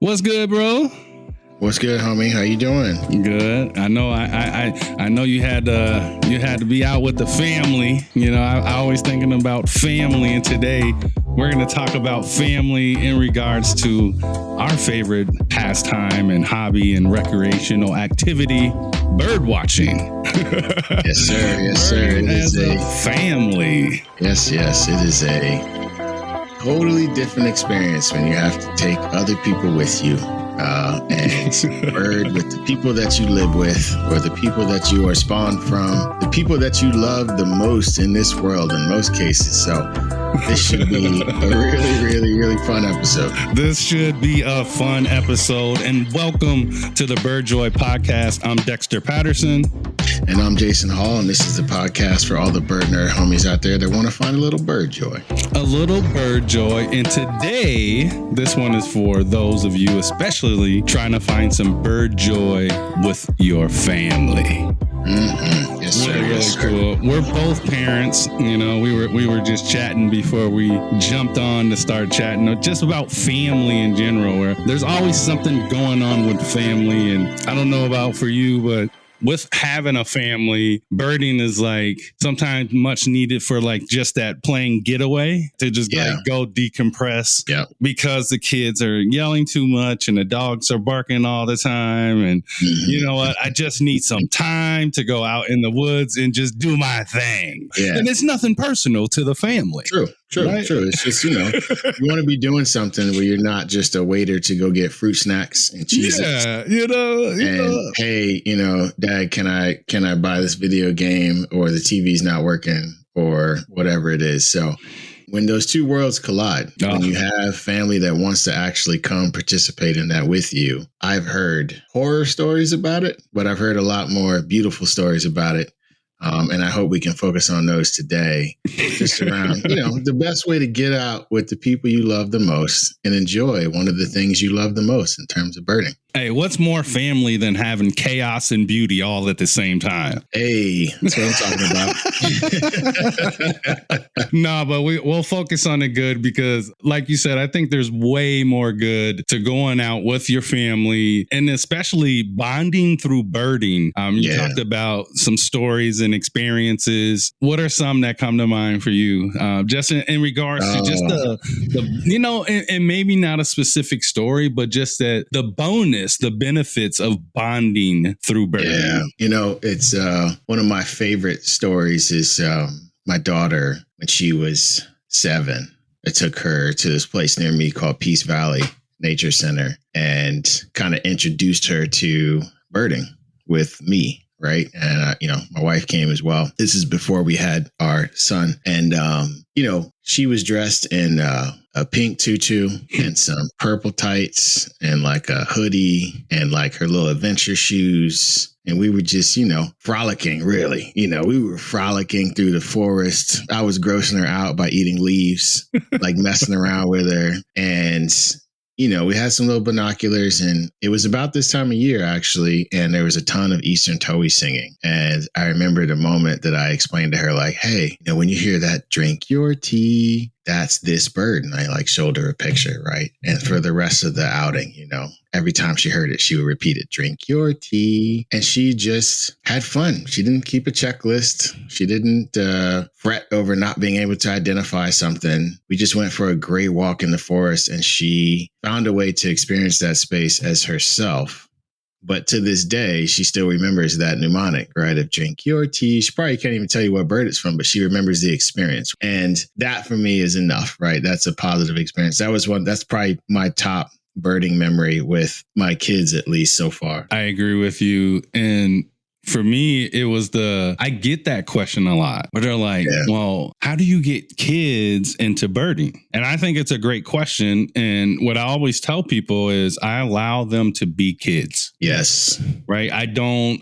What's good, bro? What's good, homie? How you doing? Good. I know. I know you had to be out with the family. You know, I always thinking about family, and today we're going to talk about family in regards to our favorite pastime and hobby and recreational activity, bird watching. Yes, sir. Yes, sir. It As is a family. Yes. It is a totally different experience when you have to take other people with you. And bird with the people that you live with, or the people that you are spawned from, the people that you love the most in this world in most cases. So this should be a really fun episode. This should be a fun episode. And welcome to the Bird Joy podcast. I'm Dexter Patterson. And I'm Jason Hall, and this is the podcast for all the bird nerd homies out there that want to find a little bird joy. A little bird joy. And today, this one is for those of you, especially trying to find some bird joy with your family. Mm-hmm. Yes, sir. Really, yes, sir. cool. We're both parents. You know, we were just chatting before we jumped on to start chatting just about family in general, where there's always something going on with family. And I don't know about for you, but with having a family, birding is like sometimes much needed for like just that playing getaway to just like go decompress because the kids are yelling too much and the dogs are barking all the time. And you know what? I just need some time to go out in the woods and just do my thing. Yeah. And it's nothing personal to the family. True. It's just, you want to be doing something where you're not just a waiter to go get fruit snacks and cheeses. Yeah, hey, Dad, can I buy this video game, or the TV's not working, or whatever it is. So when those two worlds collide, when you have family that wants to actually come participate in that with you, I've heard horror stories about it, but I've heard a lot more beautiful stories about it. And I hope we can focus on those today, just around, the best way to get out with the people you love the most and enjoy one of the things you love the most in terms of birding. Hey, what's more family than having chaos and beauty all at the same time? Hey, that's what I'm talking about. No, but we'll focus on the good because, like you said, I think there's way more good to going out with your family and especially bonding through birding. You talked about some stories and experiences. What are some that come to mind for you? Just in regards to just the and maybe not a specific story, but just that the bonus, the benefits of bonding through birding. Yeah. It's one of my favorite stories is my daughter, when she was 7, I took her to this place near me called Peace Valley Nature Center and kind of introduced her to birding with me. Right. And, my wife came as well. This is before we had our son. And, she was dressed in a pink tutu and some purple tights and like a hoodie and like her little adventure shoes. And we were just, frolicking, really. We were frolicking through the forest. I was grossing her out by eating leaves, like messing around with her. And we had some little binoculars, and it was about this time of year, actually, and there was a ton of Eastern towhee singing. And I remember the moment that I explained to her, like, hey, when you hear that, drink your tea, that's this bird. And I showed her a picture, right? And for the rest of the outing, every time she heard it, she would repeat it, drink your tea. And she just had fun. She didn't keep a checklist. She didn't fret over not being able to identify something. We just went for a great walk in the forest, and she found a way to experience that space as herself. But to this day, she still remembers that mnemonic, right? Of drink your tea. She probably can't even tell you what bird it's from, but she remembers the experience. And that for me is enough, right? That's a positive experience. That's probably my top birding memory with my kids, at least so far. I agree with you. And for me, it was I get that question a lot, where they're like, well, how do you get kids into birding? And I think it's a great question. And what I always tell people is I allow them to be kids. Yes. Right. I don't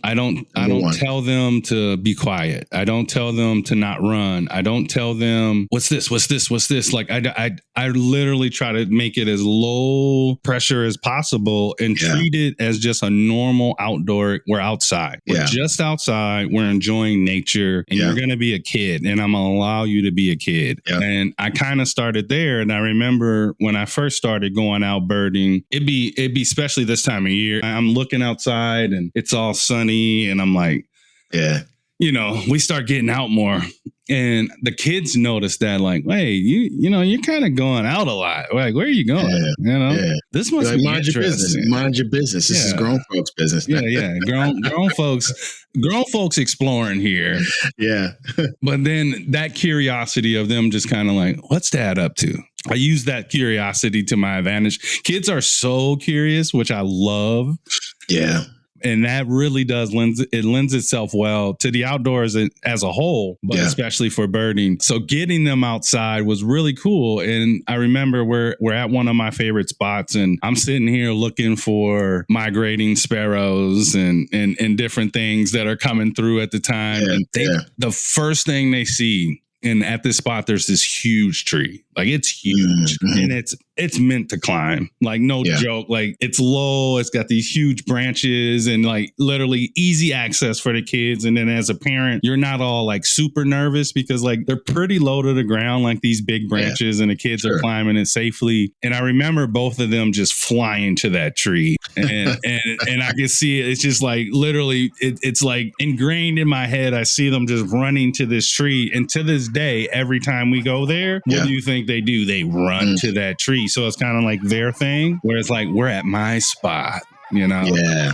tell them to be quiet. I don't tell them to not run. I don't tell them what's this. Like I literally try to make it as low pressure as possible and treat it as just a normal outdoor. We're outside. We're just outside. We're enjoying nature, and you're going to be a kid, and I'm going to allow you to be a kid. Yeah. And I kind of started there. And I remember when I first started going out birding, it'd be especially this time of year. I'm looking outside and it's all sunny, and I'm like, yeah, you know, we start getting out more. And the kids notice that, like, hey, you know, you're kind of going out a lot. Like, where are you going? You know, this must be mind your business. Mind your business. This is grown folks' business. Grown folks exploring here. Yeah. But then that curiosity of them just kind of like, what's Dad up to? I use that curiosity to my advantage. Kids are so curious, which I love. Yeah. And that really lends itself well to the outdoors as a whole, but especially for birding. So getting them outside was really cool. And I remember we're at one of my favorite spots, and I'm sitting here looking for migrating sparrows and different things that are coming through at the time. And the first thing they see, and at this spot, there's this huge tree. Like, it's huge, and it's meant to climb. Like, no joke. Like, it's low. It's got these huge branches and like literally easy access for the kids. And then as a parent, you're not all like super nervous because like they're pretty low to the ground, like these big branches, and the kids are climbing it safely. And I remember both of them just flying to that tree, and I can see it. It's just like literally, it's like ingrained in my head. I see them just running to this tree, and to this day, every time we go there, what do you think they do? They run to that tree. So it's kind of like their thing, where it's like, we're at my spot, you know? Yeah.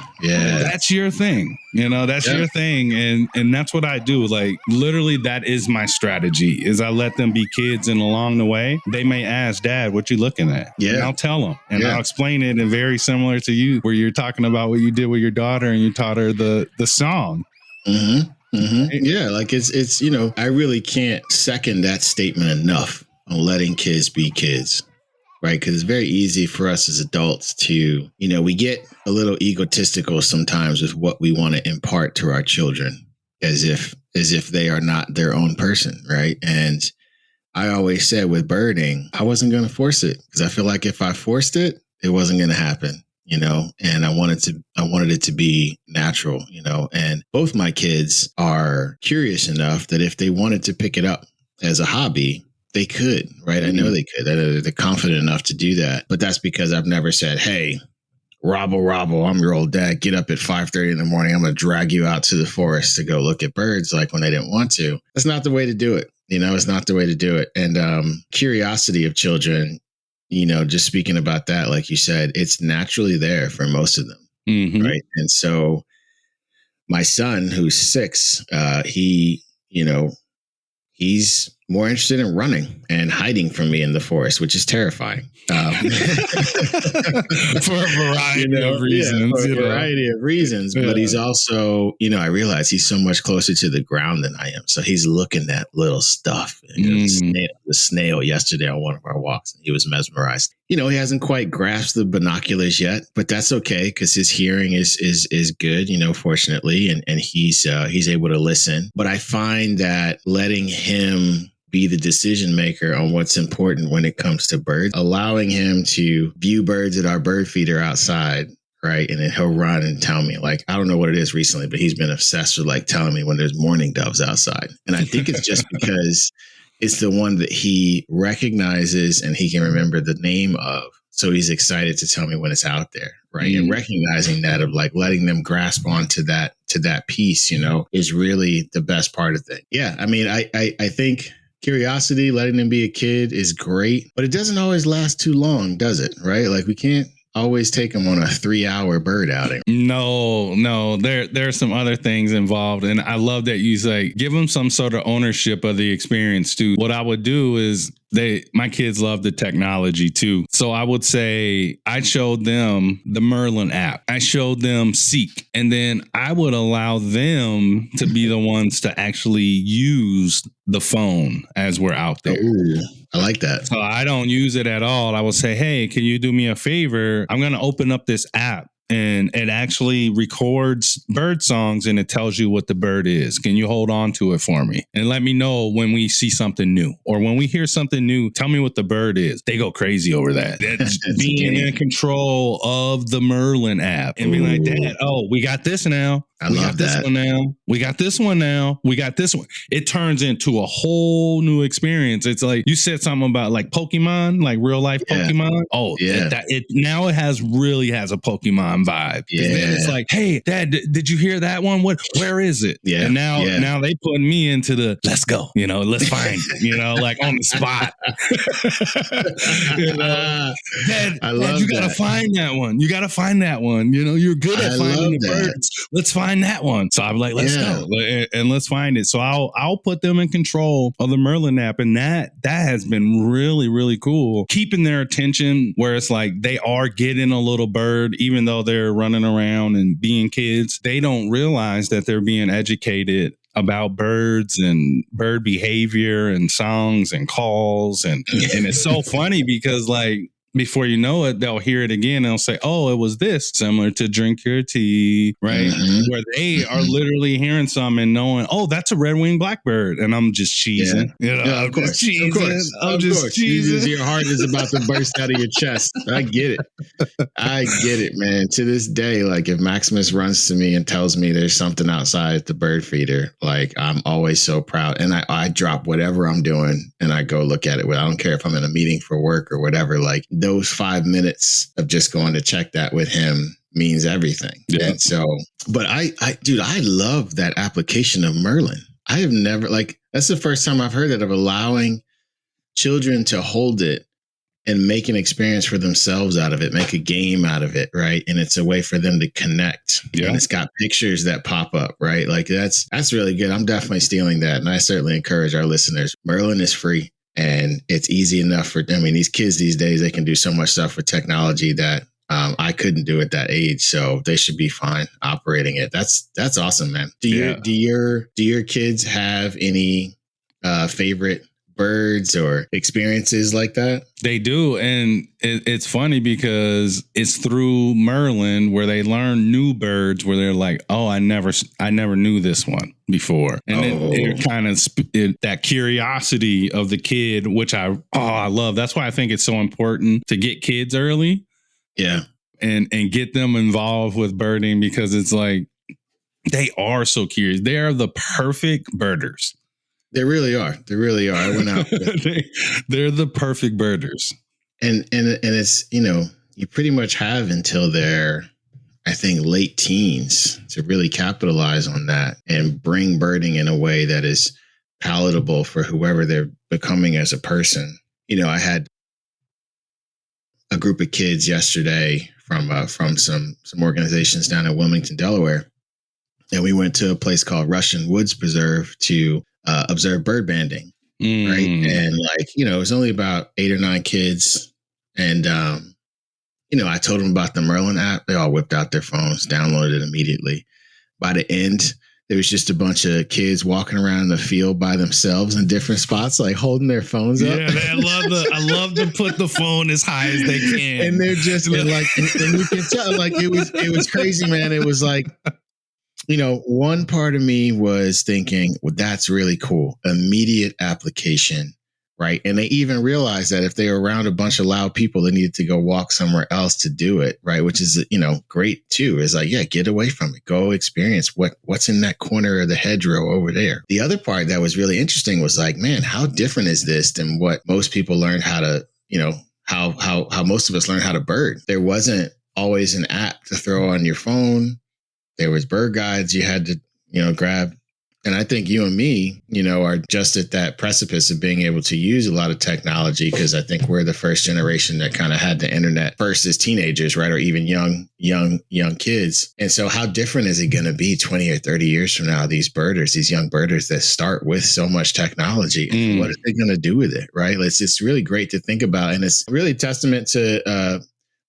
That's your thing, you know, that's your thing. And that's what I do. Like, literally, that is my strategy, is I let them be kids, and along the way, they may ask, Dad, what you looking at? Yeah. And I'll tell them, and I'll explain it, and very similar to you, where you're talking about what you did with your daughter and you taught her the song. Yeah. Like it's, you know, I really can't second that statement enough on letting kids be kids, right? Because it's very easy for us as adults to, you know, we get a little egotistical sometimes with what we want to impart to our children, as if they are not their own person, right? And I always said with birding, I wasn't going to force it, because I feel like if I forced it, it wasn't going to happen, you know, and I wanted it to be natural, you know, and both my kids are curious enough that if they wanted to pick it up as a hobby, they could, right? I know they could. They're confident enough to do that. But that's because I've never said, hey, Robbo, I'm your old dad. Get up at 5:30 in the morning. I'm going to drag you out to the forest to go look at birds, like when they didn't want to. That's not the way to do it. You know, it's not the way to do it. And curiosity of children, you know, just speaking about that, like you said, it's naturally there for most of them, right? And so my son, who's 6, he's more interested in running and hiding from me in the forest, which is terrifying. For a variety of reasons. For a variety of reasons. But he's also, you know, I realize he's so much closer to the ground than I am. So he's looking at little stuff. The snail yesterday on one of our walks, and he was mesmerized. You know, he hasn't quite grasped the binoculars yet, but that's okay, because his hearing is good, you know, fortunately, and he's able to listen. But I find that letting him be the decision maker on what's important when it comes to birds, allowing him to view birds at our bird feeder outside, right? And then he'll run and tell me, like, I don't know what it is recently, but he's been obsessed with like telling me when there's mourning doves outside. And I think it's just because it's the one that he recognizes and he can remember the name of. So he's excited to tell me when it's out there, right? And recognizing that, of like letting them grasp onto that piece, you know, is really the best part of it. Yeah. I mean, I think curiosity, letting them be a kid, is great, but it doesn't always last too long, does it? Right? Like, we can't always take them on a 3-hour bird outing. No, there's some other things involved. And I love that you say, give them some sort of ownership of the experience too. What I would do is, my kids love the technology too. So I would say I showed them the Merlin app. I showed them Seek. And then I would allow them to be the ones to actually use the phone as we're out there. Ooh, I like that. So I don't use it at all. I will say, hey, can you do me a favor? I'm going to open up this app, and it actually records bird songs, and it tells you what the bird is. Can you hold on to it for me? And let me know when we see something new, or when we hear something new, tell me what the bird is. They go crazy over that. That's being in control of the Merlin app and being like, Dad, we got this now. I We love got this that. one now. We got this one now. We got this one. It turns into a whole new experience. It's like you said something about like Pokemon, like real life Yeah. Pokemon. Oh, Yeah. it now it really has a Pokemon vibe. Because then it's Yeah. like, hey, Dad, did you hear that one? Where is it? Yeah. And now Yeah. they put me into the let's go, let's find it, like on the spot. Dad, I love you gotta that. find that one. You gotta find that one. You're good at I finding love the that. birds. Let's find that one. So I'm like, let's Yeah. go and let's find it. So I'll put them in control of the Merlin app, and that has been really, really cool. Keeping their attention where it's like they are getting a little bird, even though they're running around and being kids. They don't realize that they're being educated about birds and bird behavior and songs and calls. And it's so funny because like, before you know it, they'll hear it again. And they'll say, oh, it was this, similar to drink your tea, right? Mhm. Where they are literally hearing some and knowing, oh, that's a red-winged blackbird. And I'm just cheesing. Yeah, I'm just cheesing. I'm just cheesing. Your heart is about to burst out of your chest. I get it, man. To this day, like if Maximus runs to me and tells me there's something outside at the bird feeder, like I'm always so proud. And I drop whatever I'm doing and I go look at it. I don't care if I'm in a meeting for work or whatever, like those 5 minutes of just going to check that with him means everything. Yeah. And so, but dude, I love that application of Merlin. I have never, like, that's the first time I've heard that, of allowing children to hold it and make an experience for themselves out of it, make a game out of it, right? And it's a way for them to connect. Yeah. And it's got pictures that pop up, right? Like that's really good. I'm definitely stealing that. And I certainly encourage our listeners. Merlin is free. And it's easy enough for, these kids these days, they can do so much stuff with technology that I couldn't do at that age. So they should be fine operating it. That's awesome, man. Do your kids have any favorite birds or experiences like that? They do. And it's funny because it's through Merlin where they learn new birds where they're like, oh, I never knew this one before. And then it kind of that curiosity of the kid, which I love. That's why I think it's so important to get kids early. Yeah. And get them involved with birding, because it's like they are so curious. They are the perfect birders. They really are. I went out. They're the perfect birders. And it's, you pretty much have until they're, I think, late teens to really capitalize on that and bring birding in a way that is palatable for whoever they're becoming as a person. I had a group of kids yesterday from some organizations down in Wilmington, Delaware. And we went to a place called Russian Woods Preserve to observe bird banding. Right. And it was only about 8 or 9 kids. And, I told them about the Merlin app. They all whipped out their phones, downloaded it immediately. By the end, there was just a bunch of kids walking around in the field by themselves in different spots, like holding their phones up. Yeah, man, I love to put the phone as high as they can. And they're just and you can tell, like, it was crazy, man. It was like, one part of me was thinking, well, that's really cool. Immediate application, right? And they even realized that if they were around a bunch of loud people, they needed to go walk somewhere else to do it, right? Which is, great too. Is like, yeah, get away from it. Go experience what's in that corner of the hedgerow over there. The other part that was really interesting was like, man, how different is this than what most people learned how to, how most of us learned how to bird. There wasn't always an app to throw on your phone. There was bird guides you had to, grab. And I think you and me, are just at that precipice of being able to use a lot of technology, because I think we're the first generation that kind of had the internet first as teenagers, right? Or even young kids. And so how different is it going to be 20 or 30 years from now, these young birders that start with so much technology, what are they going to do with it? Right. It's really great to think about. And it's really a testament to,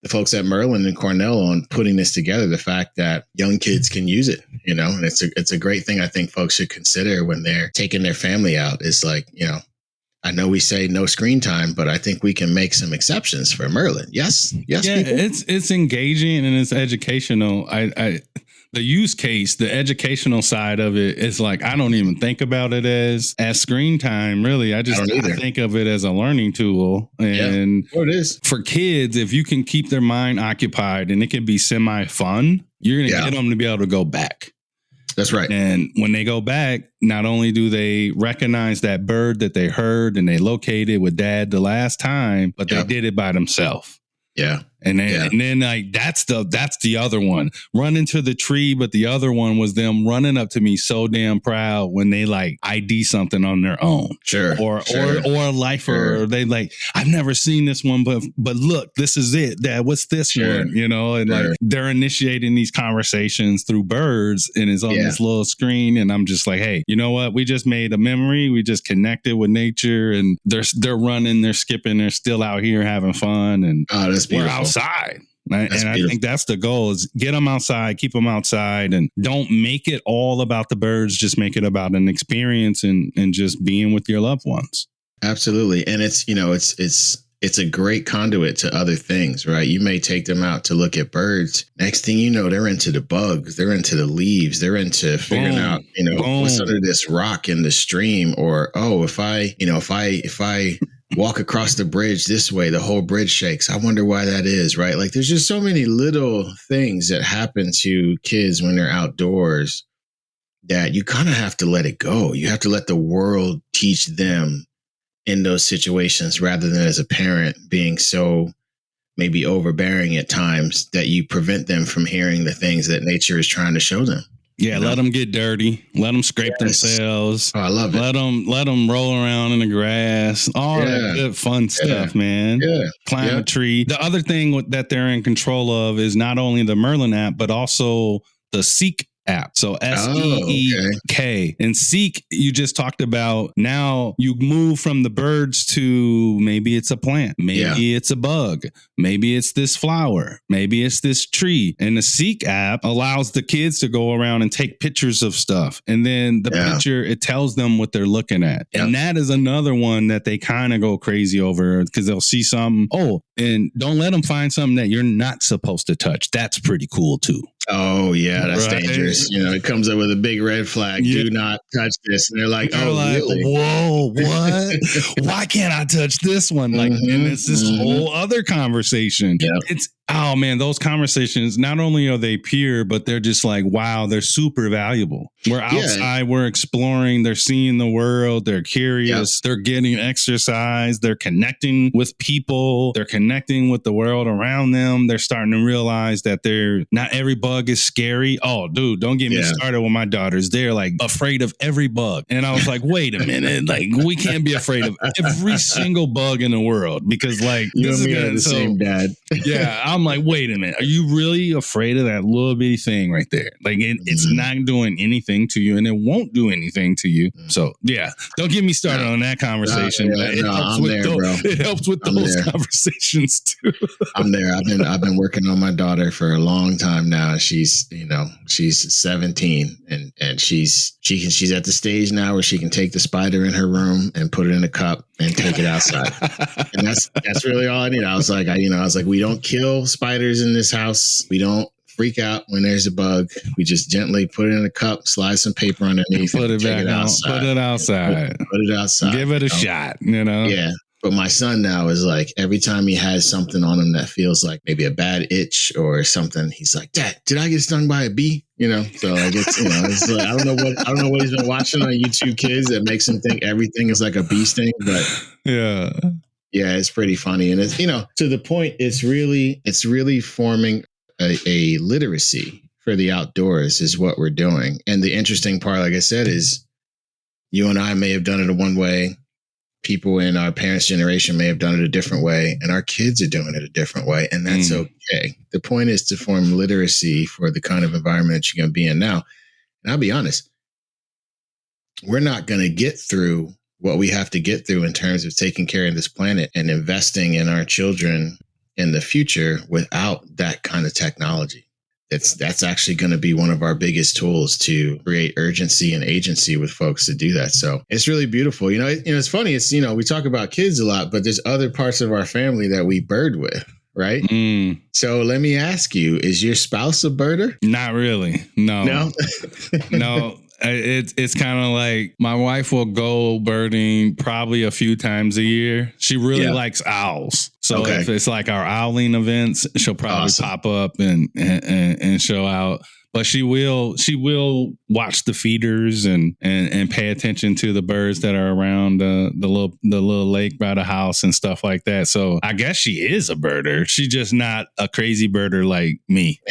the folks at Merlin and Cornell on putting this together, the fact that young kids can use it, and it's a great thing I think folks should consider when they're taking their family out. Is like, I know we say no screen time, but I think we can make some exceptions for Merlin. Yes. Yeah, people? It's engaging and it's educational. The use case, the educational side of it is like, I don't even think about it as screen time, really. I think of it as a learning tool. And it is. For kids, if you can keep their mind occupied and it can be semi-fun, you're going to get them to be able to go back. That's right. And when they go back, not only do they recognize that bird that they heard and they located with dad the last time, but they did it by themselves. Yeah. And then like that's the other one. Run into the tree, but the other one was them running up to me so damn proud when they like ID something on their own. Sure. Or a lifer, or they like, I've never seen this one, but look, this is it. Dad, what's this one? You know, and like they're initiating these conversations through birds and it's on this little screen. And I'm just like, hey, you know what? We just made a memory. We just connected with nature and they're running, they're skipping, they're still out here having fun. And that's beautiful. We're outside. I think that's the goal is get them outside, keep them outside, and don't make it all about the birds. Just make it about an experience and just being with your loved ones. Absolutely. And it's, you know, it's a great conduit to other things, right? You may take them out to look at birds. Next thing you know, they're into the bugs, they're into the leaves, they're into figuring out, you know, what's under this rock in the stream, or, oh, if I walk across the bridge this way, the whole bridge shakes. I wonder why that is, right? Like there's just so many little things that happen to kids when they're outdoors that you kind of have to let it go. You have to let the world teach them in those situations rather than as a parent being so maybe overbearing at times that you prevent them from hearing the things that nature is trying to show them. Yeah, let them get dirty. Let them scrape themselves. Oh, I love it. Let them roll around in the grass. All that good fun stuff, man. Yeah. Climb a tree. The other thing that they're in control of is not only the Merlin app, but also the Seek app. So SEEK. And Seek, you just talked about, now you move from the birds to maybe it's a plant, maybe it's a bug, maybe it's this flower, maybe it's this tree. And the Seek app allows the kids to go around and take pictures of stuff. And then the picture, it tells them what they're looking at. And that is another one that they kind of go crazy over because they'll see something. Oh, and don't let them find something that you're not supposed to touch. That's pretty cool too. Oh, yeah, that's dangerous. You know, it comes up with a big red flag. Do not touch this. And they're like, really? Whoa, what? Why can't I touch this one? Like, and it's this whole other conversation. It's, oh man, those conversations, not only are they pure, but they're just like, wow, they're super valuable. We're outside, we're exploring, they're seeing the world, they're curious, they're getting exercise, they're connecting with people, they're connecting with the world around them. They're starting to realize that not every bug is scary. Oh, dude, don't get me started with my daughters. They're like afraid of every bug. And I was like, wait a minute, like we can't be afraid of every single bug in the world because like you and me are the same dad. I'm like, wait a minute. Are you really afraid of that little bitty thing right there? Like it's not doing anything to you and it won't do anything to you. So don't get me started on that conversation. It helps with those conversations too. I'm there. I've been working on my daughter for a long time now. She's 17 and she's at the stage now where she can take the spider in her room and put it in a cup and take it outside. And that's really all I need. I was like, we don't kill spiders in this house. We don't freak out when there's a bug. We just gently put it in a cup, slide some paper underneath, put it back outside. Put it outside. Put it outside. Give it a shot, you know? Yeah. But my son now is like, every time he has something on him that feels like maybe a bad itch or something, he's like, Dad, did I get stung by a bee? You know, so like it's like, I don't know what he's been watching on YouTube Kids that makes him think everything is like a bee sting, but yeah, it's pretty funny. And it's, to the point, it's really forming a literacy for the outdoors is what we're doing. And the interesting part, like I said, is you and I may have done it one way. People in our parents' generation may have done it a different way, and our kids are doing it a different way, and that's okay. The point is to form literacy for the kind of environment you're going to be in now. And I'll be honest, we're not going to get through what we have to get through in terms of taking care of this planet and investing in our children in the future without that kind of technology. That's actually going to be one of our biggest tools to create urgency and agency with folks to do that. So it's really beautiful. It's funny. It's, we talk about kids a lot, but there's other parts of our family that we bird with, right? So let me ask you, is your spouse a birder? Not really. No. No. It's kind of like my wife will go birding probably a few times a year. She really likes owls. So Okay. if it's like our owling events, she'll probably Awesome. pop up and show out. But she will watch the feeders and pay attention to the birds that are around the little lake by the house and stuff like that. So I guess she is a birder. She's just not a crazy birder like me.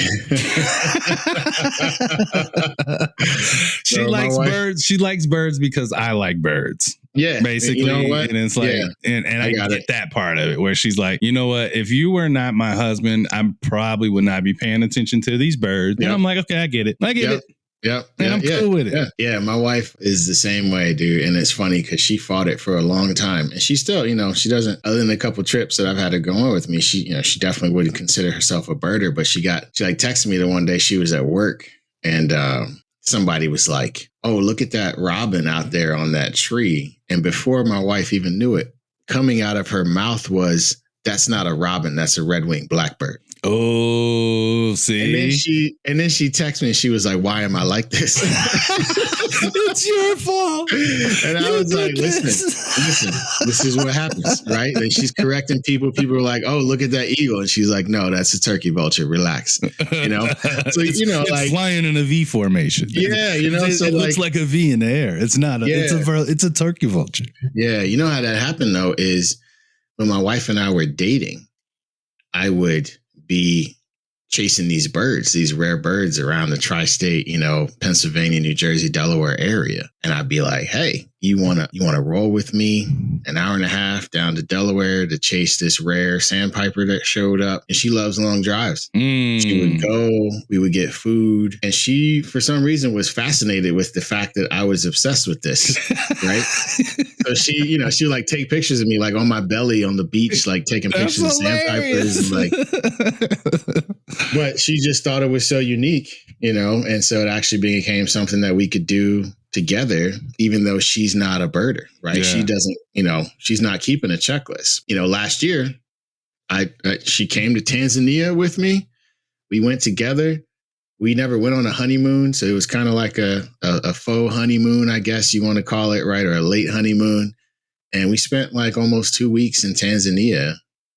She likes birds. She likes birds because I like birds. Yeah, basically. You know what? And it's like, and I get that part of it where she's like, you know what? If you were not my husband, I probably would not be paying attention to these birds. Yep. And I'm like, okay, I get it. I get it. Yep. And I'm cool with it. Yeah. My wife is the same way, dude. And it's funny because she fought it for a long time. And she still, she doesn't, other than a couple trips that I've had her go on with me, she definitely wouldn't consider herself a birder. But she texted me the one day she was at work and somebody was like, oh, look at that robin out there on that tree. And before my wife even knew it, coming out of her mouth was, that's not a robin, that's a red-winged blackbird. Oh, see. And then she texted me and she was like, why am I like this? It's your fault. And I was like, listen, this is what happens, right? And she's correcting people. People are like, oh, look at that eagle. And she's like, no, that's a turkey vulture. Relax. So, it's flying in a V formation. Yeah. It looks like a V in the air. It's not, it's a turkey vulture. Yeah. You know how that happened though, is when my wife and I were dating, I would be chasing these birds, these rare birds around the tri-state, Pennsylvania, New Jersey, Delaware area. And I'd be like, hey, you want to roll with me an hour and a half down to Delaware to chase this rare sandpiper that showed up? And she loves long drives. She would go, we would get food. And she, for some reason, was fascinated with the fact that I was obsessed with this, right? So she, she would like take pictures of me like on my belly on the beach, like taking pictures of sandpipers. And, but she just thought it was so unique, and so it actually became something that we could do together, even though she's not a birder, right? Yeah. She doesn't, she's not keeping a checklist. Last year, she came to Tanzania with me. We went together. We never went on a honeymoon. So it was kind of like a faux honeymoon, I guess you want to call it, right? Or a late honeymoon. And we spent like almost 2 weeks in Tanzania.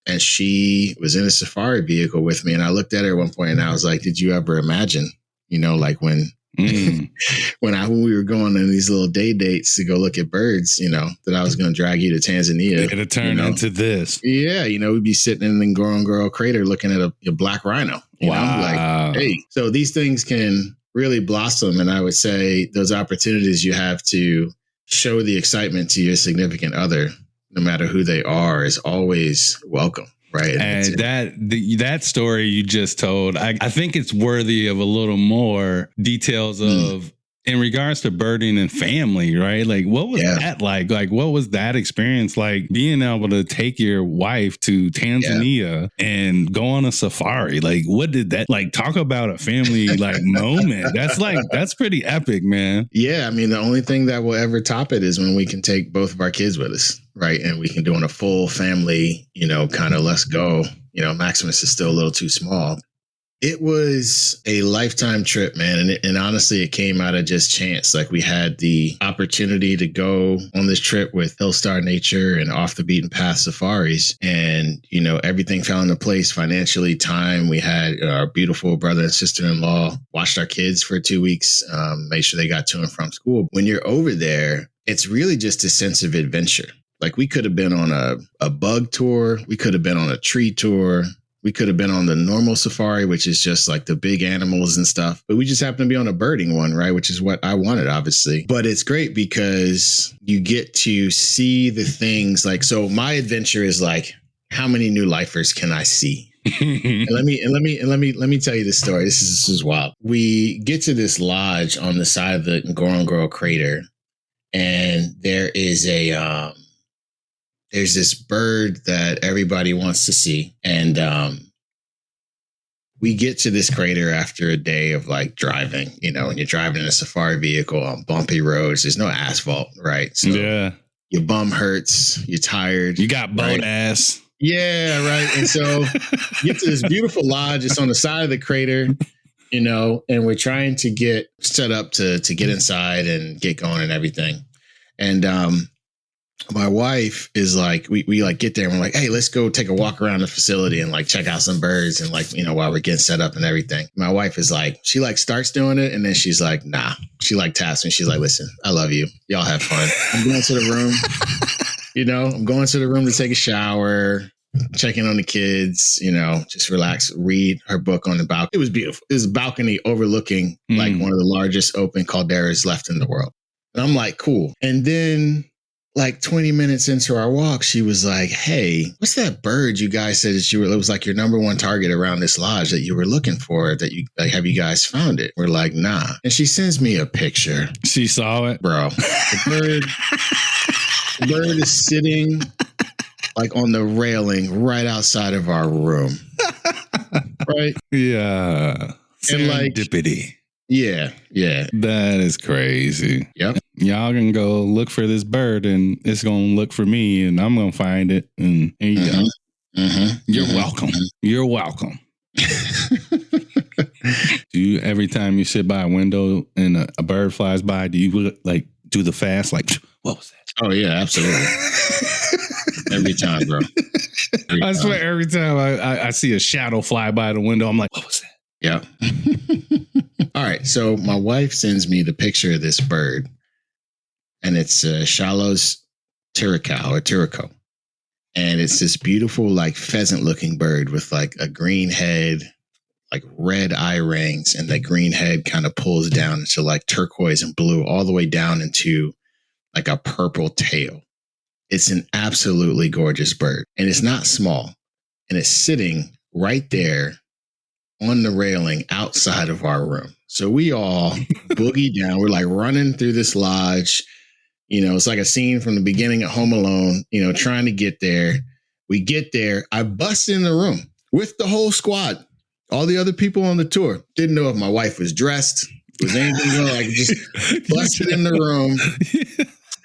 And she was in a safari vehicle with me. And I looked at her at one point and I was like, did you ever imagine, like when we were going on these little day dates to go look at birds, that I was going to drag you to Tanzania. It'll turn into this. Yeah. We'd be sitting in the Ngorongoro crater looking at a black rhino. Wow. Like, hey, so these things can really blossom. And I would say those opportunities you have to show the excitement to your significant other, no matter who they are, is always welcome. Right. And that story you just told, I think it's worthy of a little more details of in regards to birding and family, right? Like, what was that like? Like, what was that experience like being able to take your wife to Tanzania and go on a safari? Like, what did that like? Talk about a family like moment. That's pretty epic, man. Yeah. I mean, the only thing that will ever top it is when we can take both of our kids with us. Right. And we can do on a full family, kind of let's go. Maximus is still a little too small. It was a lifetime trip, man. And honestly, it came out of just chance. Like we had the opportunity to go on this trip with Hillstar Nature and Off the Beaten Path Safaris. And, everything fell into place financially, time. We had our beautiful brother and sister-in-law, watched our kids for 2 weeks, made sure they got to and from school. When you're over there, it's really just a sense of adventure. Like we could have been on a bug tour. We could have been on a tree tour. We could have been on the normal safari, which is just like the big animals and stuff. But we just happened to be on a birding one, right? Which is what I wanted, obviously. But it's great because you get to see the things like, so my adventure is like, how many new lifers can I see? and let me tell you this story. This is wild. We get to this lodge on the side of the Ngorongoro crater, and there is there's this bird that everybody wants to see. And we get to this crater after a day of like driving, and you're driving in a safari vehicle on bumpy roads. There's no asphalt, right? So your bum hurts. You're tired. You got boat ass. Yeah, right. And so you get to this beautiful lodge. It's on the side of the crater, and we're trying to get set up to get inside and get going and everything. And my wife is like, we like get there and we're like, hey, let's go take a walk around the facility and like check out some birds and like, while we're getting set up and everything. My wife is like, she like starts doing it and then she's like, nah. She like taps me. She's like, listen, I love you. Y'all have fun. I'm going to the room. I'm going to the room to take a shower, checking on the kids, just relax, read her book on the balcony. It was beautiful. It was a balcony overlooking like one of the largest open calderas left in the world. And I'm like, cool. And then like 20 minutes into our walk, she was like, hey, what's that bird you guys said that it was like your number one target around this lodge that you were looking for, that you like, have you guys found it? We're like, nah. And she sends me a picture. She saw it? Bro, the bird is sitting like on the railing right outside of our room. Right? Yeah. Serendipity. And yeah. That is crazy. Yep. Y'all can go look for this bird and it's going to look for me and I'm going to find it. And here you go. You're welcome. You're welcome. Do you, every time you sit by a window and a bird flies by, do you like do the fast? Like, what was that? Oh, yeah, absolutely. Every time, bro. I swear every time I see a shadow fly by the window, I'm like, what was that? Yeah. All right. So my wife sends me the picture of this bird, and it's Shallow's Tirico. And it's this beautiful, like pheasant looking bird with like a green head, like red eye rings. And that green head kind of pulls down into like turquoise and blue all the way down into like a purple tail. It's an absolutely gorgeous bird. And it's not small. And it's sitting right there on the railing outside of our room. So we all boogie down. We're like running through this lodge. It's like a scene from the beginning of Home Alone, trying to get there. We get there. I bust in the room with the whole squad. All the other people on the tour. Didn't know if my wife was dressed. Was anything going on? Like just busted in the room.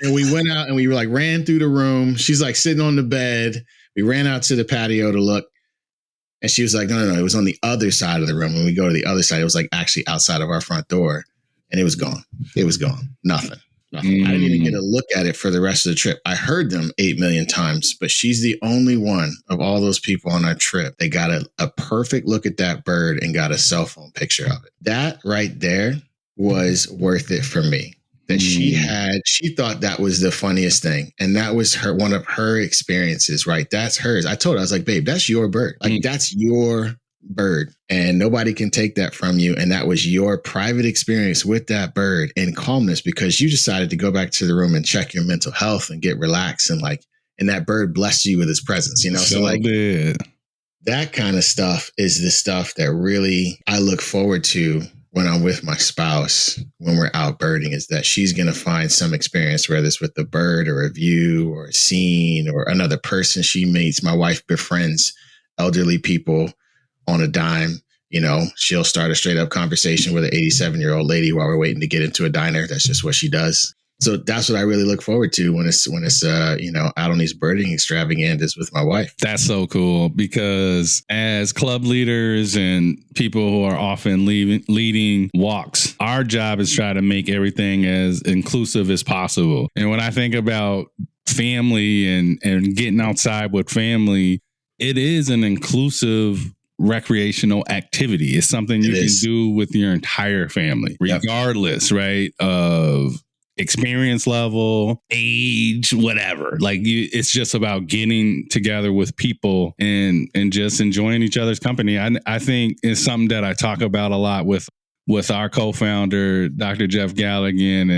And we went out and we like ran through the room. She's like sitting on the bed. We ran out to the patio to look. And she was like, no, it was on the other side of the room. When we go to the other side, it was like actually outside of our front door. And it was gone. It was gone. Nothing. I didn't even get a look at it for the rest of the trip. I heard them 8 million times, but she's the only one of all those people on our trip. They got a perfect look at that bird and got a cell phone picture of it. That right there was worth it for me. That she thought that was the funniest thing. And that was one of her experiences, right? That's hers. I told her, I was like, babe, that's your bird. Like, that's your bird. And nobody can take that from you. And that was your private experience with that bird and calmness because you decided to go back to the room and check your mental health and get relaxed. And that bird blessed you with his presence, So like that kind of stuff is the stuff that really I look forward to when I'm with my spouse, when we're out birding, is that she's going to find some experience, whether it's with the bird or a view or a scene or another person she meets. My wife befriends elderly people on a dime. She'll start a straight up conversation with an 87-year-old lady while we're waiting to get into a diner. That's just what she does. So that's what I really look forward to when it's out on these birding extravaganzas with my wife. That's so cool because as club leaders and people who are often leading walks, our job is try to make everything as inclusive as possible. And when I think about family and getting outside with family, it is an inclusive recreational activity. It's something you can do with your entire family, regardless, right, of experience level, age, whatever. Like it's just about getting together with people and just enjoying each other's company. I think it's something that I talk about a lot with our co-founder, Dr. Jeff Galligan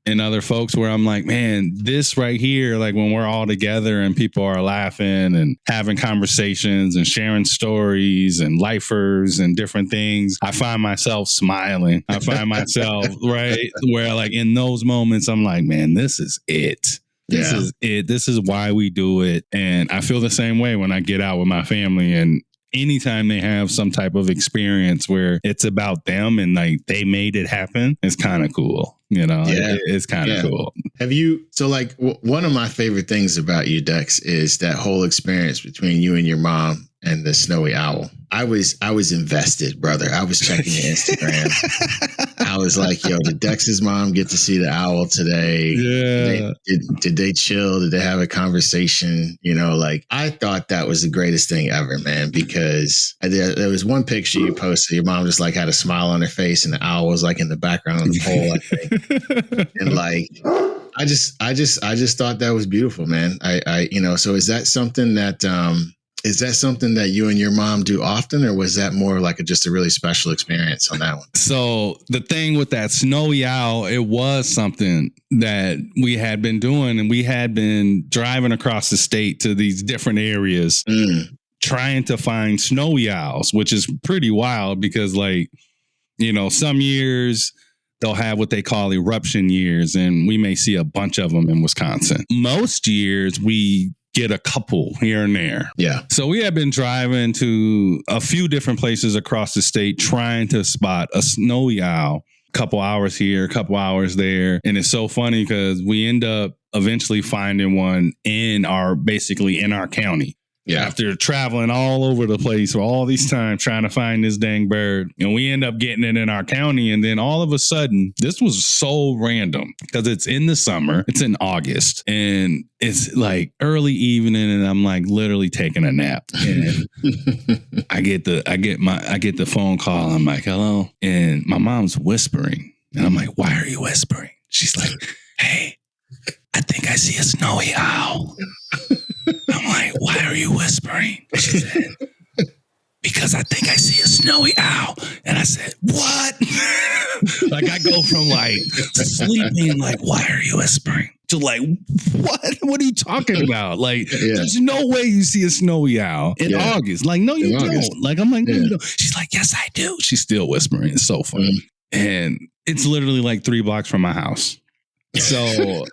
and other folks where I'm like, man, this right here, like when we're all together and people are laughing and having conversations and sharing stories and lifers and different things, I find myself smiling. I find myself, right, where like in those moments, I'm like, man, this is it. This is it. This is why we do it. And I feel the same way when I get out with my family and anytime they have some type of experience where it's about them and like they made it happen, it's kind of cool. It's kind of cool. Have you, so like one of my favorite things about you, Dex, is that whole experience between you and your mom and the snowy owl. I was invested, brother. I was checking your Instagram. I I was like, yo, did Dex's mom get to see the owl today? Yeah. Did they chill? Did they have a conversation? You know, like I thought that was the greatest thing ever, man, because there was one picture you posted. Your mom just like had a smile on her face and the owl was like in the background on the pole, I think. And like, I just thought that was beautiful, man. So is that something that you and your mom do often, or was that more like just a really special experience on that one? So the thing with that snowy owl, it was something that we had been doing, and we had been driving across the state to these different areas trying to find snowy owls, which is pretty wild because like, you know, some years they'll have what they call eruption years, and we may see a bunch of them in Wisconsin. Most years we get a couple here and there. Yeah. So we have been driving to a few different places across the state trying to spot a snowy owl. A couple hours here, a couple hours there. And it's so funny because we end up eventually finding one in our county. Yeah. After traveling all over the place for all these times trying to find this dang bird. And we end up getting it in our county. And then all of a sudden, this was so random because it's in the summer. It's in August. And it's like early evening. And I'm like literally taking a nap. And I get the phone call. I'm like, hello. And my mom's whispering. And I'm like, why are you whispering? She's like, hey, I think I see a snowy owl. I'm like, why are you whispering? She said, because I think I see a snowy owl. And I said, what? Like I go from like sleeping, like, why are you whispering? To like, what? What are you talking about? Like, there's no way you see a snowy owl in August. Like, no, you don't. Like, I'm like, no, you don't. She's like, yes, I do. She's still whispering. It's so funny. And it's literally like 3 blocks from my house. So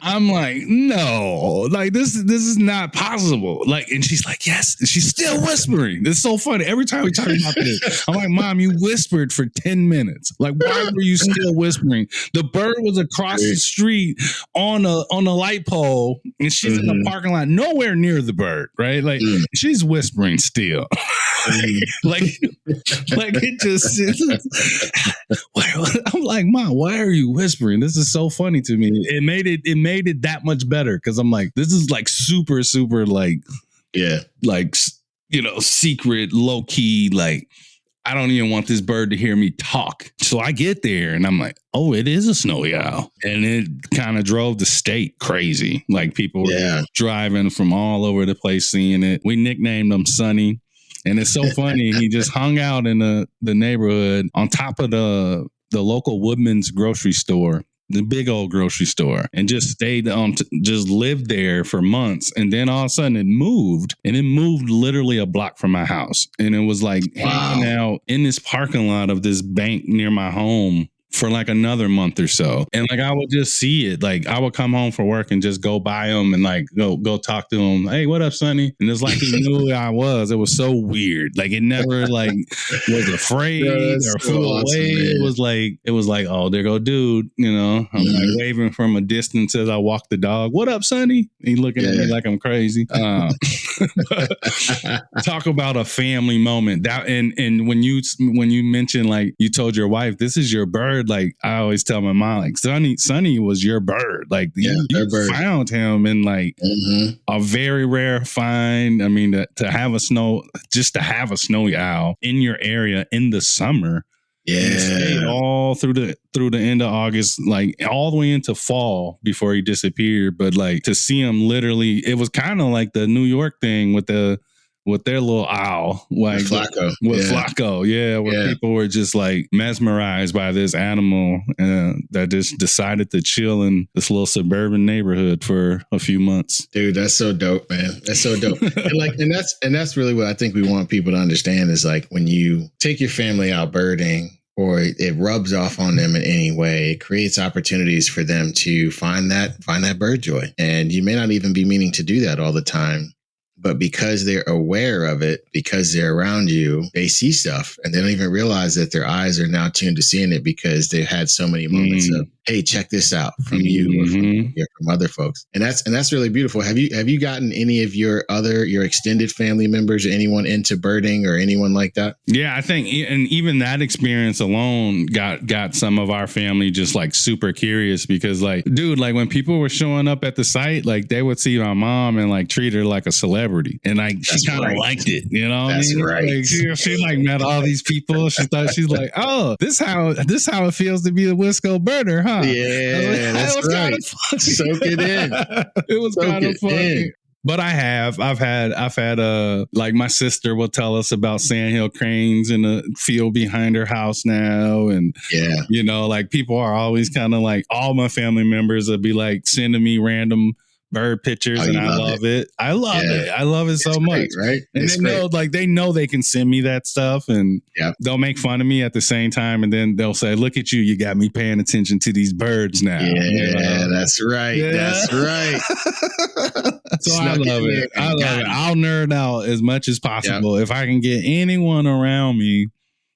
I'm like, no, like this is not possible. Like, and she's like, yes, and she's still whispering. It's so funny. Every time we talk about this, I'm like, Mom, you whispered for 10 minutes. Like, why were you still whispering? The bird was across the street on a light pole, and she's in the parking lot, nowhere near the bird, right? Like, she's whispering still. like it just I'm like, Mom, why are you whispering? This is so funny to me. It made it that much better because I'm like, this is like super like you know, secret, low key, like I don't even want this bird to hear me talk. So I get there and I'm like, oh, it is a snowy owl. And it kind of drove the state crazy. Like people were driving from all over the place seeing it. We nicknamed him Sonny. And it's so funny. He just hung out in the neighborhood on top of the local Woodman's grocery store, the big old grocery store, and just stayed just lived there for months. And then all of a sudden it moved, and it moved literally a block from my house. And it was like hanging out in this parking lot of this bank near my home for like another month or so. And like, I would just see it. Like I would come home from work and just go by him and like go talk to him. Hey, what up, Sonny? And it's like, he knew who I was. It was so weird. Like it never like was afraid or flew away. Man. It was like, oh, there go dude. You know, I'm like waving from a distance as I walk the dog. What up, Sonny? He looking at me like I'm crazy. Talk about a family moment. That and when you mentioned like you told your wife, this is your bird. Like I always tell my mom, like Sonny was your bird. Like you found him in like a very rare find. I mean, to have a snowy owl in your area in the summer. Yeah, and stayed all through the end of August, like all the way into fall before he disappeared. But like to see him literally, it was kind of like the New York thing with their little owl, like with Flacco, where people were just like mesmerized by this animal that just decided to chill in this little suburban neighborhood for a few months. Dude, that's so dope, man. That's so dope. and that's really what I think we want people to understand is like when you take your family out birding, or it rubs off on them in any way, it creates opportunities for them to find that bird joy. And you may not even be meaning to do that all the time. But because they're aware of it, because they're around you, they see stuff and they don't even realize that their eyes are now tuned to seeing it because they've had so many moments hey, check this out from you or from other folks. And that's really beautiful. Have you gotten any of your extended family members or anyone into birding or anyone like that? Yeah, I think, and even that experience alone got some of our family just like super curious because like, dude, like when people were showing up at the site, like they would see my mom and like treat her like a celebrity. And like, she kind of liked it, you know? That's right. Like, she like met all these people. She thought she's like, oh, this how it feels to be a Wisco birder, huh? Yeah, that's right. Soak it in. It was kind of funny. But I've had like my sister will tell us about sandhill cranes in the field behind her house now. And, you know, like people are always kind of like, all my family members will be like sending me random bird pictures, and I love it. I love it. I love it so much. Right? And they know they can send me that stuff, and they'll make fun of me at the same time, and then they'll say, "Look at you! You got me paying attention to these birds now." Yeah, you know? that's right. Yeah. That's right. So I love it. I'll nerd out as much as possible if I can get anyone around me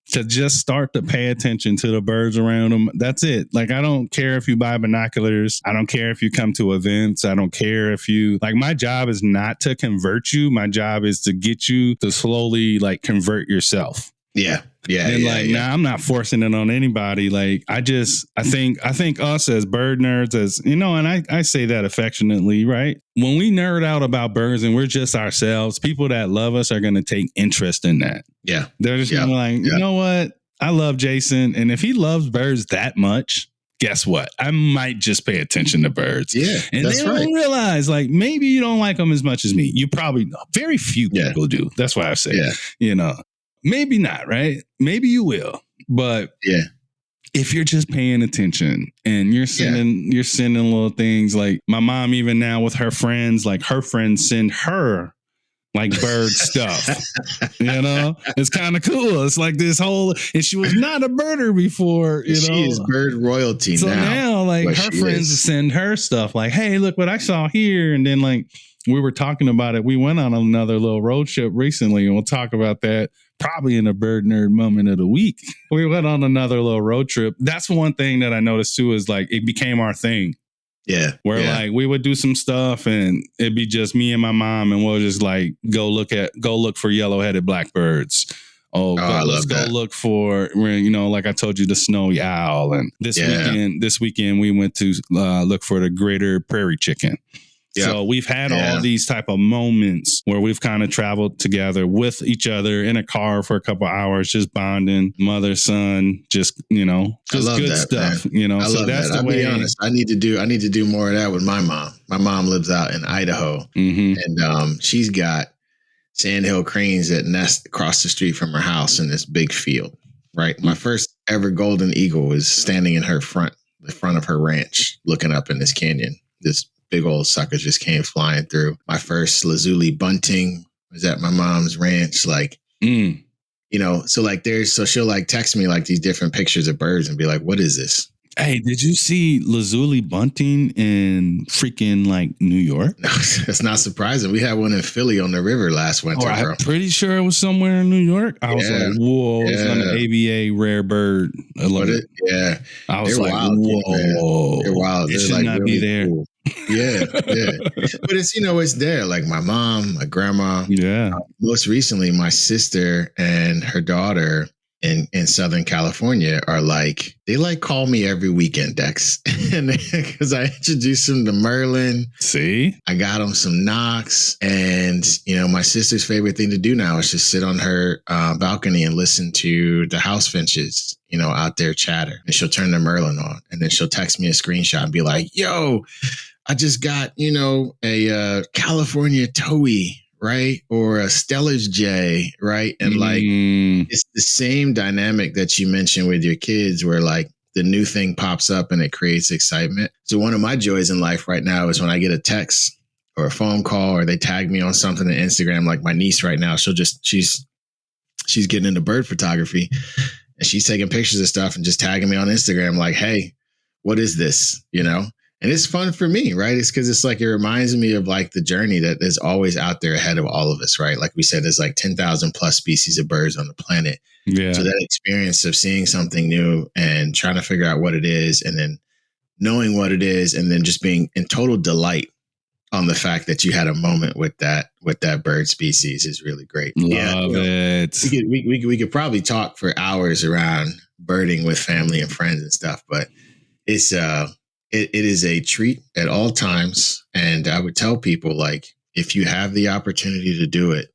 to just start to pay attention to the birds around them. That's it. Like, I don't care if you buy binoculars. I don't care if you come to events. I don't care if you, like, my job is not to convert you. My job is to get you to slowly like convert yourself. Yeah. Nah, I'm not forcing it on anybody. Like, I think us as bird nerds, as you know, and I say that affectionately, right? When we nerd out about birds and we're just ourselves, people that love us are going to take interest in that. Yeah. They're just going to be like, you know what? I love Jason. And if he loves birds that much, guess what? I might just pay attention to birds. Yeah. And they don't realize, like, maybe you don't like them as much as me. You probably know. Very few people do. That's why I say, you know. Maybe not, right? Maybe you will. But if you're just paying attention and you're sending little things, like my mom, even now with her friends, like her friends send her like bird stuff. You know? It's kind of cool. It's like this whole, and she was not a birder before, you know. She is bird royalty now. So now like her friends send her stuff like, hey, look what I saw here. And then like we were talking about it. We went on another little road trip recently, and we'll talk about that probably in a bird nerd moment of the week. We went on another little road trip. That's one thing that I noticed too, is like it became our thing. Yeah. Where like we would do some stuff and it'd be just me and my mom, and we'll just like go look for yellow-headed blackbirds. Let's go look for, you know, like I told you, the snowy owl. And this weekend we went to look for the greater prairie chicken. So we've had all these type of moments where we've kind of traveled together with each other in a car for a couple of hours, just bonding, mother, son, just, you know, just good that, stuff, man. you know. I so love that's that. the way. I'll be honest. I need to do more of that with my mom. My mom lives out in Idaho, and she's got sandhill cranes that nest across the street from her house in this big field. Right. My first ever golden eagle was standing in the front of her ranch, looking up in this canyon. This big old sucker just came flying through. My first lazuli bunting was at my mom's ranch. Like, you know, so she'll like text me like these different pictures of birds and be like, what is this? Hey, did you see lazuli bunting in freaking like New York? No, it's not surprising. We had one in Philly on the river last winter. I'm pretty sure it was somewhere in New York. I was like, whoa, it's on the ABA rare bird alert. I was like, wild, whoa, they're wild. It should like not really be there. Cool. Yeah. But it's, you know, it's there. Like my mom, my grandma. Yeah. Most recently, my sister and her daughter in Southern California are like, they like call me every weekend, Dex. And because I introduced them to Merlin. See? I got them some knocks. And, you know, my sister's favorite thing to do now is just sit on her balcony and listen to the house finches, you know, out there chatter. And she'll turn the Merlin on. And then she'll text me a screenshot and be like, yo, I just got, you know, a California towhee, right? Or a Stellar's jay, right? And like, it's the same dynamic that you mentioned with your kids where like the new thing pops up and it creates excitement. So one of my joys in life right now is when I get a text or a phone call or they tag me on something on Instagram, like my niece right now, she's getting into bird photography and she's taking pictures of stuff and just tagging me on Instagram like, hey, what is this? You know? And it's fun for me, right? It's because it's like, it reminds me of like the journey that is always out there ahead of all of us, right? Like we said, there's like 10,000 plus species of birds on the planet. Yeah. So that experience of seeing something new and trying to figure out what it is and then knowing what it is and then just being in total delight on the fact that you had a moment with that bird species is really great. Love it. We could probably talk for hours around birding with family and friends and stuff, but it's it is a treat at all times. And I would tell people, like, if you have the opportunity to do it,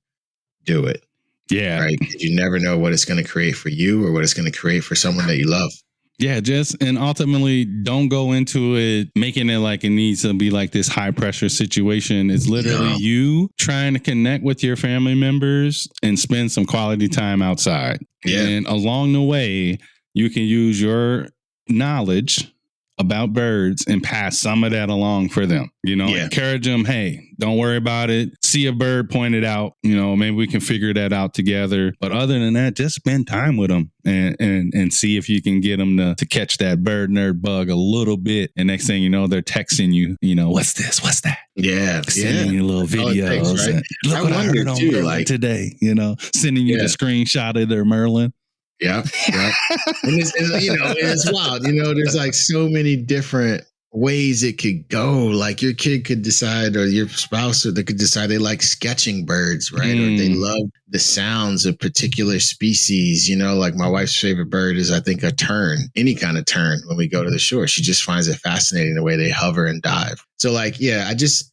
do it. Yeah. Right. You never know what it's going to create for you or what it's going to create for someone that you love. Yeah, and ultimately don't go into it making it like it needs to be like this high pressure situation. It's literally you trying to connect with your family members and spend some quality time outside. Yeah. And along the way, you can use your knowledge about birds and pass some of that along for them, encourage them. Hey, don't worry about it. See a bird, point it out, maybe we can figure that out together. But other than that, just spend time with them and see if you can get them to catch that bird nerd bug a little bit. And next thing you know, they're texting you, what's this? What's that? Yeah. Sending you little videos. Takes, right? Look what I heard on Merlin today, sending you the screenshot of their Merlin. Yeah. And it's wild. There's like so many different ways it could go. Like your kid could decide, or your spouse, or they could decide they like sketching birds, right? Or they love the sounds of particular species. Like my wife's favorite bird is, I think, a tern, any kind of tern when we go to the shore. She just finds it fascinating the way they hover and dive. So like, yeah, I just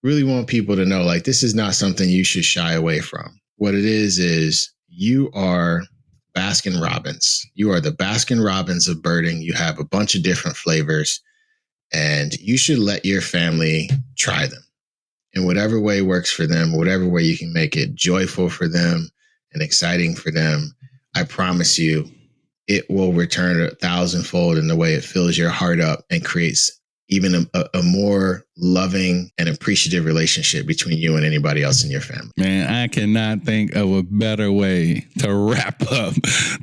really want people to know, like, this is not something you should shy away from. What it is you are Baskin Robbins. You are the Baskin Robbins of birding. You have a bunch of different flavors, and you should let your family try them in whatever way works for them, whatever way you can make it joyful for them and exciting for them. I promise you, it will return 1,000-fold in the way it fills your heart up and creates even a more loving and appreciative relationship between you and anybody else in your family. Man, I cannot think of a better way to wrap up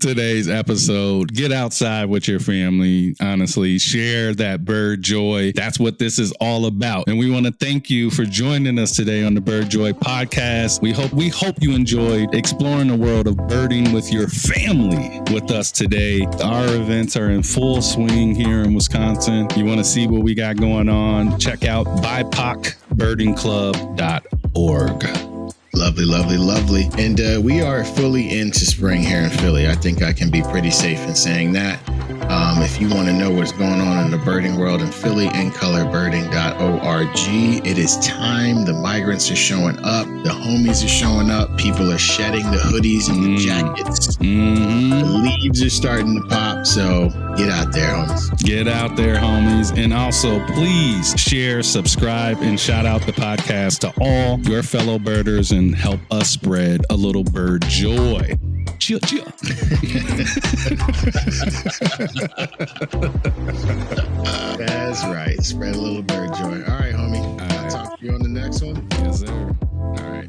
today's episode. Get outside with your family, honestly. Share that bird joy. That's what this is all about. And we want to thank you for joining us today on the Bird Joy podcast. We hope you enjoyed exploring the world of birding with your family with us today. Our events are in full swing here in Wisconsin. You want to see what we got going on? Check out BIPOCbirdingclub.org. Lovely. And we are fully into spring here in Philly. I think I can be pretty safe in saying that. If you want to know what's going on in the birding world in Philly, incolourbirding.org. It is time. The migrants are showing up. The homies are showing up. People are shedding the hoodies and the jackets. The leaves are starting to pop. So get out there, homies. Get out there, homies. And also, please share, subscribe, and shout out the podcast to all your fellow birders and help us spread a little bird joy. Chill. That's right. Spread a little bird joy. All right, homie. I'll talk to you on the next one. Yes, sir. All right.